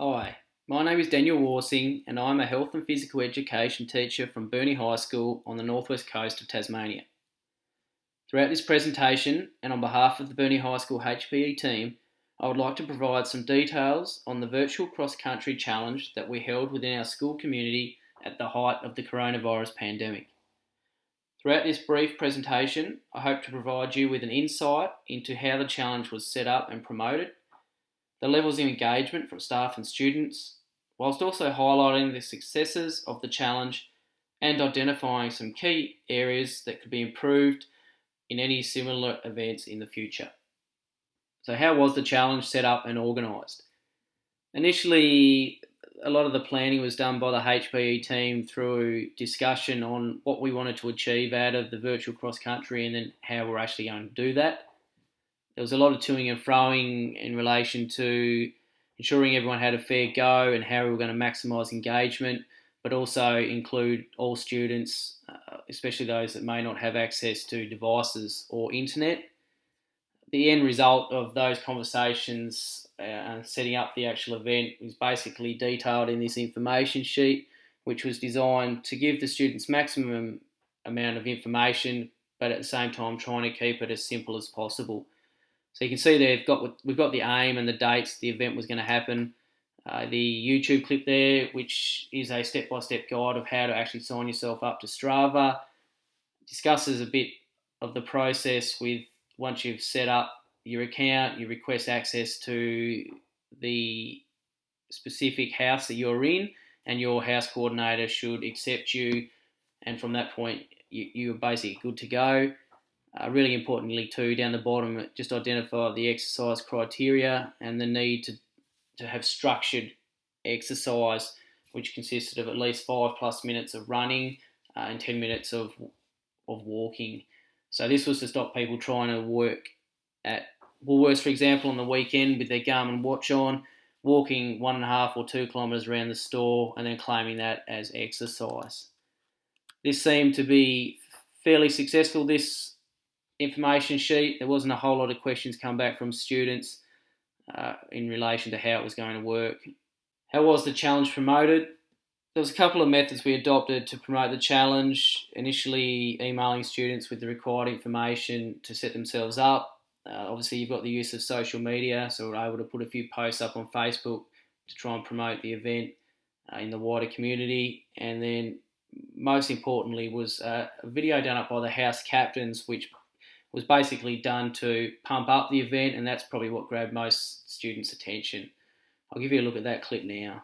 Hi, my name is Daniel Warsing and I'm a health and physical education teacher from Burnie High School on the northwest coast of Tasmania. Throughout this presentation and on behalf of the Burnie High School HPE team, I would like to provide some details on the virtual cross-country challenge that we held within our school community at the height of the coronavirus pandemic. Throughout this brief presentation, I hope to provide you with an insight into how the challenge was set up and promoted, the levels of engagement from staff and students, whilst also highlighting the successes of the challenge and identifying some key areas that could be improved in any similar events in the future. So how was the challenge set up and organised? Initially, a lot of the planning was done by the HPE team through discussion on what we wanted to achieve out of the virtual cross-country and then how we're actually going to do that. There was a lot of toing and froing in relation to ensuring everyone had a fair go and how we were going to maximise engagement, but also include all students, especially those that may not have access to devices or internet. The end result of those conversations and setting up the actual event was basically detailed in this information sheet, which was designed to give the students maximum amount of information, but at the same time trying to keep it as simple as possible. So you can see there we've got the aim and the dates the event was going to happen. The YouTube clip there, which is a step-by-step guide of how to actually sign yourself up to Strava, discusses a bit of the process with once you've set up your account, you request access to the specific house that you're in, and your house coordinator should accept you, and from that point you're basically good to go. Really importantly too, down the bottom, just identify the exercise criteria and the need to have structured exercise, which consisted of at least 5+ minutes of running and 10 minutes of walking. So this was to stop people trying to work at Woolworths, for example, on the weekend with their Garmin watch on, walking 1.5 or 2 kilometres around the store and then claiming that as exercise. This seemed to be fairly successful, this information sheet. There wasn't a whole lot of questions come back from students in relation to how it was going to work. How was the challenge promoted? There was a couple of methods we adopted to promote the challenge. Initially, emailing students with the required information to set themselves up. Obviously, you've got the use of social media, so we're able to put a few posts up on Facebook to try and promote the event in the wider community. And then, most importantly, was a video done up by the house captains, which was basically done to pump up the event, and that's probably what grabbed most students' attention. I'll give you a look at that clip now.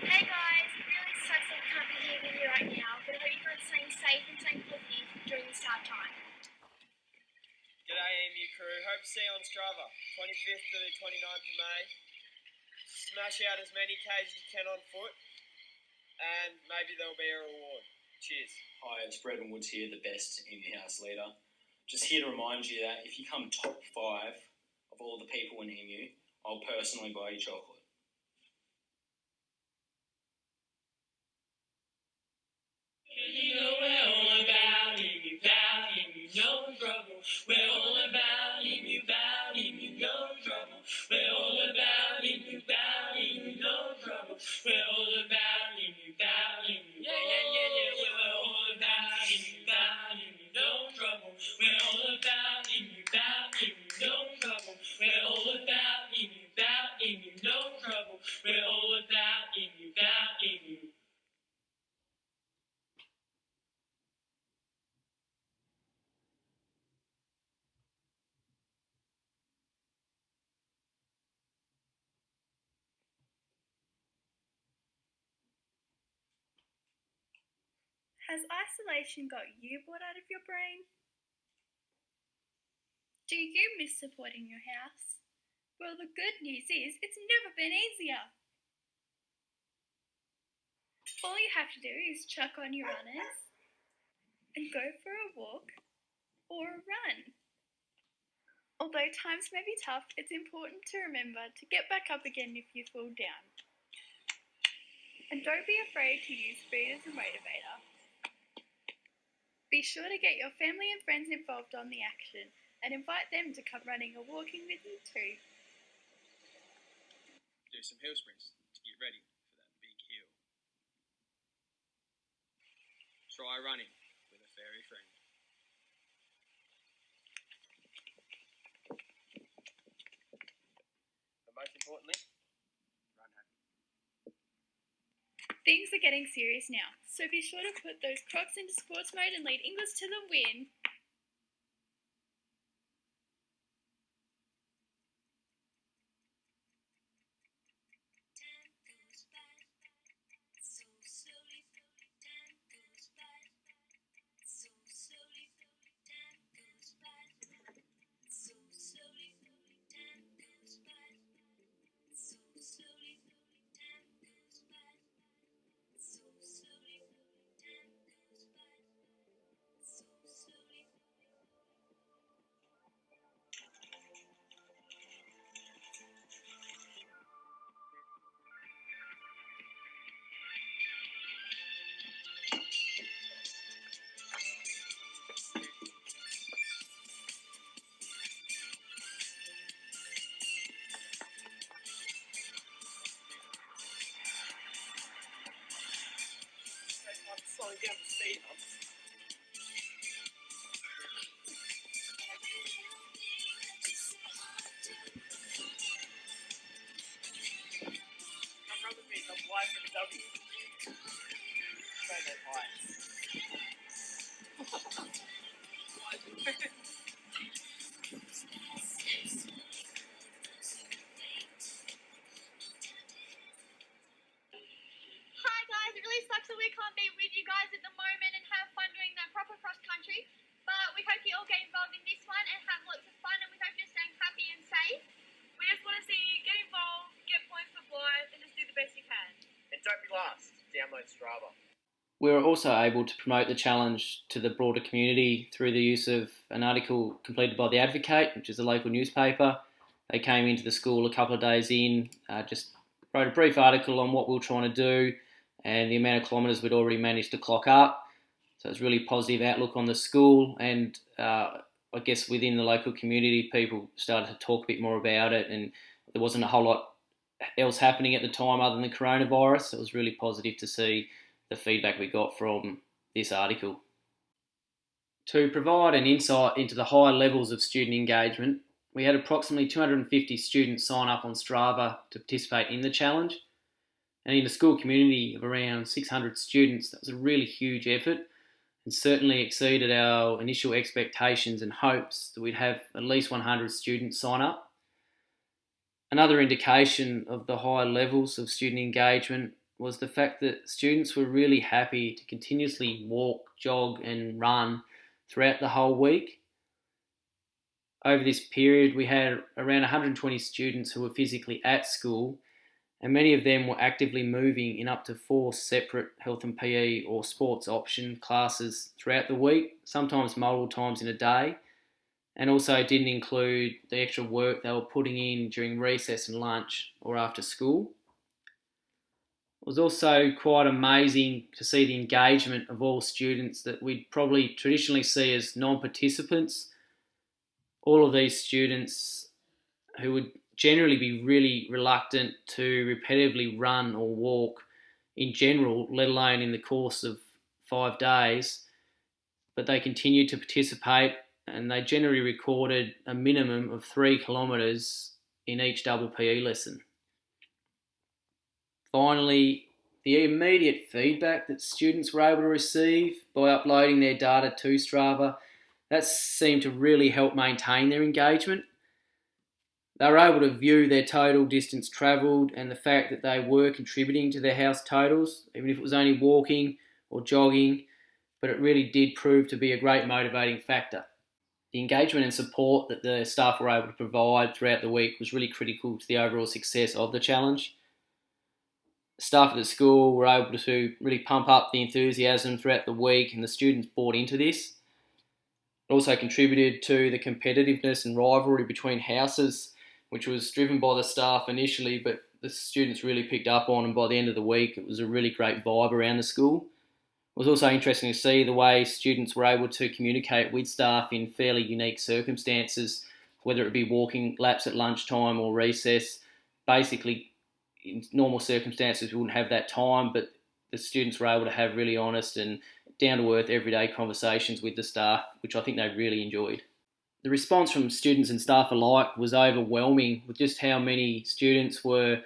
Hey guys, it really sucks that we can't be here with you right now, but I hope you guys are staying safe and staying positive during this hard time. G'day AMU crew, hope to see you on Strava, 25th to the 29th of May. Smash out as many Ks as you can on foot, and maybe there'll be a reward. Cheers. Hi, it's Brendan Woods here, the best in-house leader. Just here to remind you that if you come top 5 of all the people in EMU, I'll personally buy you chocolate. You know we're all about EMU, no trouble. We're all about EMU, no trouble. We're all about EMU, no trouble. We're all about EMU, yeah, yeah, yeah. Has isolation got you bored out of your brain? Do you miss supporting your house? Well, the good news is it's never been easier. All you have to do is chuck on your runners and go for a walk or a run. Although times may be tough, it's important to remember to get back up again if you fall down. And don't be afraid to use food as a motivator. Be sure to get your family and friends involved on the action and invite them to come running or walking with you too. Do some hill sprints to get ready for that big hill. Try running with a furry friend. But most importantly, run happy. Things are getting serious now, so be sure to put those Crocs into sports mode and lead English to the win. Slowing down the speed humps. Come run with me, I'm flying for the W. Try that Hi guys, it really sucks that we can't be with you guys at the moment and have fun doing that proper cross country, but we hope you all get involved in this one and have lots of fun, and we hope you're staying happy and safe. We just want to see you get involved, get points for Blythe, and just do the best you can. And don't be last. Download Strava. We were also able to promote the challenge to the broader community through the use of an article completed by The Advocate, which is a local newspaper. They came into the school a couple of days in, just wrote a brief article on what we were trying to do and the amount of kilometres we'd already managed to clock up. So it's really positive outlook on the school, and I guess within the local community, people started to talk a bit more about it, and there wasn't a whole lot else happening at the time other than the coronavirus. It was really positive to see the feedback we got from this article. To provide an insight into the high levels of student engagement, we had approximately 250 students sign up on Strava to participate in the challenge. And in a school community of around 600 students, that was a really huge effort and certainly exceeded our initial expectations and hopes that we'd have at least 100 students sign up. Another indication of the high levels of student engagement was the fact that students were really happy to continuously walk, jog and run throughout the whole week. Over this period, we had around 120 students who were physically at school, and many of them were actively moving in up to 4 separate health and PE or sports option classes throughout the week, sometimes multiple times in a day, and also didn't include the extra work they were putting in during recess and lunch or after school. It was also quite amazing to see the engagement of all students that we'd probably traditionally see as non-participants. All of these students who would generally be really reluctant to repetitively run or walk in general, let alone in the course of 5 days, but they continued to participate, and they generally recorded a minimum of 3 kilometres in each double PE lesson. Finally, the immediate feedback that students were able to receive by uploading their data to Strava, that seemed to really help maintain their engagement. They were able to view their total distance travelled and the fact that they were contributing to their house totals, even if it was only walking or jogging, but it really did prove to be a great motivating factor. The engagement and support that the staff were able to provide throughout the week was really critical to the overall success of the challenge. Staff at the school were able to really pump up the enthusiasm throughout the week, and the students bought into this. It also contributed to the competitiveness and rivalry between houses, which was driven by the staff initially, but the students really picked up on, and by the end of the week it was a really great vibe around the school. It was also interesting to see the way students were able to communicate with staff in fairly unique circumstances, whether it be walking laps at lunchtime or recess. Basically, in normal circumstances we wouldn't have that time, but the students were able to have really honest and down-to-earth everyday conversations with the staff, which I think they really enjoyed. The response from students and staff alike was overwhelming with just how many students were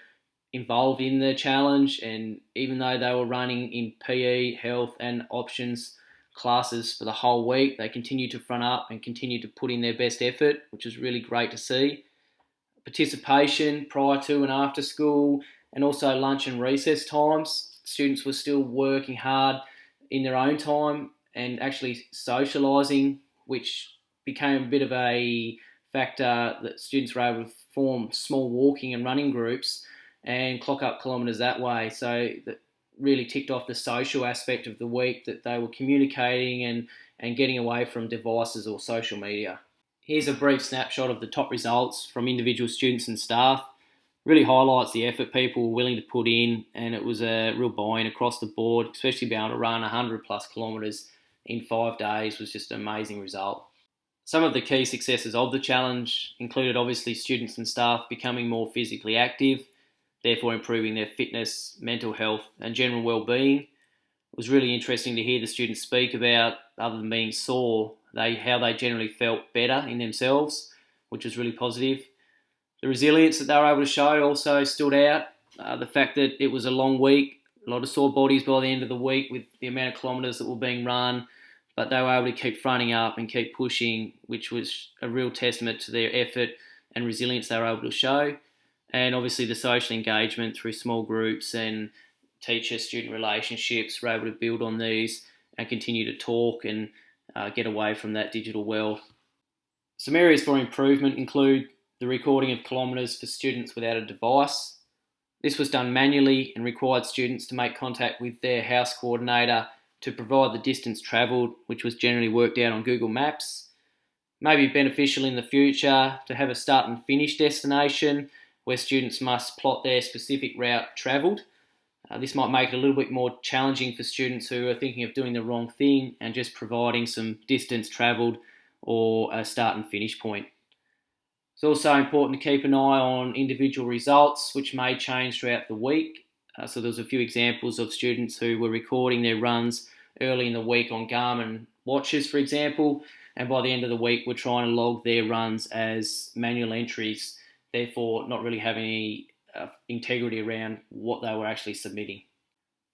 involved in the challenge, and even though they were running in PE, health and options classes for the whole week, they continued to front up and continued to put in their best effort, which was really great to see. Participation prior to and after school, and also lunch and recess times, students were still working hard in their own time and actually socialising, which became a bit of a factor that students were able to form small walking and running groups and clock up kilometres that way. So that really ticked off the social aspect of the week, that they were communicating and getting away from devices or social media. Here's a brief snapshot of the top results from individual students and staff. Really highlights the effort people were willing to put in, and it was a real buy-in across the board, especially being able to run 100 plus kilometres in 5 days was just an amazing result. Some of the key successes of the challenge included obviously students and staff becoming more physically active, therefore improving their fitness, mental health and general well-being. It was really interesting to hear the students speak about, other than being sore, how they generally felt better in themselves, which was really positive. The resilience that they were able to show also stood out. The fact that it was a long week, a lot of sore bodies by the end of the week with the amount of kilometres that were being run, but they were able to keep fronting up and keep pushing, which was a real testament to their effort and resilience they were able to show. And obviously the social engagement through small groups and teacher-student relationships, were able to build on these and continue to talk and get away from that digital world. Some areas for improvement include the recording of kilometres for students without a device. This was done manually and required students to make contact with their house coordinator to provide the distance travelled, which was generally worked out on Google Maps. Maybe beneficial in the future to have a start and finish destination where students must plot their specific route travelled. This might make it a little bit more challenging for students who are thinking of doing the wrong thing and just providing some distance travelled or a start and finish point. It's also important to keep an eye on individual results, which may change throughout the week. So there's a few examples of students who were recording their runs early in the week on Garmin watches, for example, and by the end of the week were trying to log their runs as manual entries, therefore not really having any integrity around what they were actually submitting.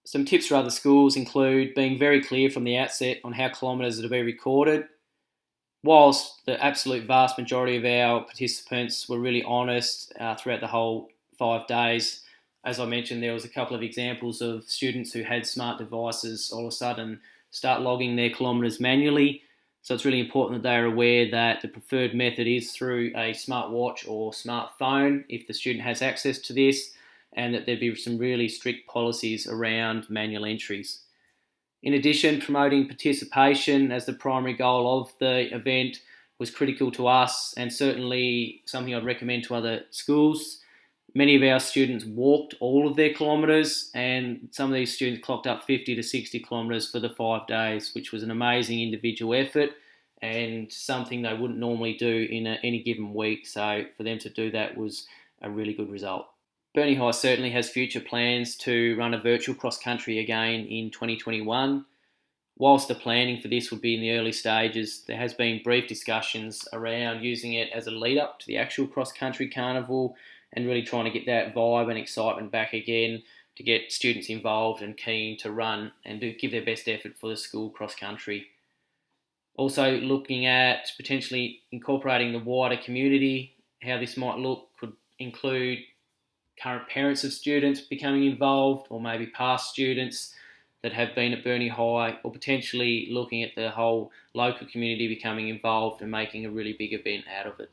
Some tips for other schools include being very clear from the outset on how kilometres are to be recorded. Whilst the absolute vast majority of our participants were really honest throughout the whole 5 days, as I mentioned, there was a couple of examples of students who had smart devices all of a sudden start logging their kilometres manually. So it's really important that they are aware that the preferred method is through a smartwatch or smartphone if the student has access to this, and that there'd be some really strict policies around manual entries. In addition, promoting participation as the primary goal of the event was critical to us, and certainly something I'd recommend to other schools. Many of our students walked all of their kilometres, and some of these students clocked up 50 to 60 kilometres for the 5 days, which was an amazing individual effort and something they wouldn't normally do in any given week. So for them to do that was a really good result. Burnie High certainly has future plans to run a virtual cross-country again in 2021. Whilst the planning for this would be in the early stages, there has been brief discussions around using it as a lead-up to the actual cross-country carnival and really trying to get that vibe and excitement back again to get students involved and keen to run and give their best effort for the school cross-country. Also looking at potentially incorporating the wider community, how this might look could include current parents of students becoming involved, or maybe past students that have been at Burnie High, or potentially looking at the whole local community becoming involved and making a really big event out of it.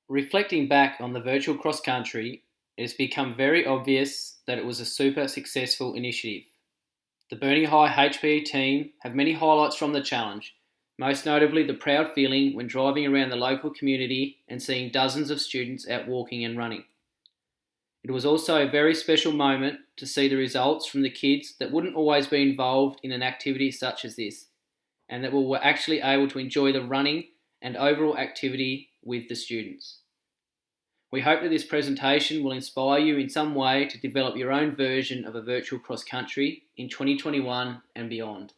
Reflecting back on the virtual cross country, it has become very obvious that it was a super successful initiative. The Burnie High HPE team have many highlights from the challenge, most notably the proud feeling when driving around the local community and seeing dozens of students out walking and running. It was also a very special moment to see the results from the kids that wouldn't always be involved in an activity such as this, and that were actually able to enjoy the running and overall activity with the students. We hope that this presentation will inspire you in some way to develop your own version of a virtual cross country in 2021 and beyond.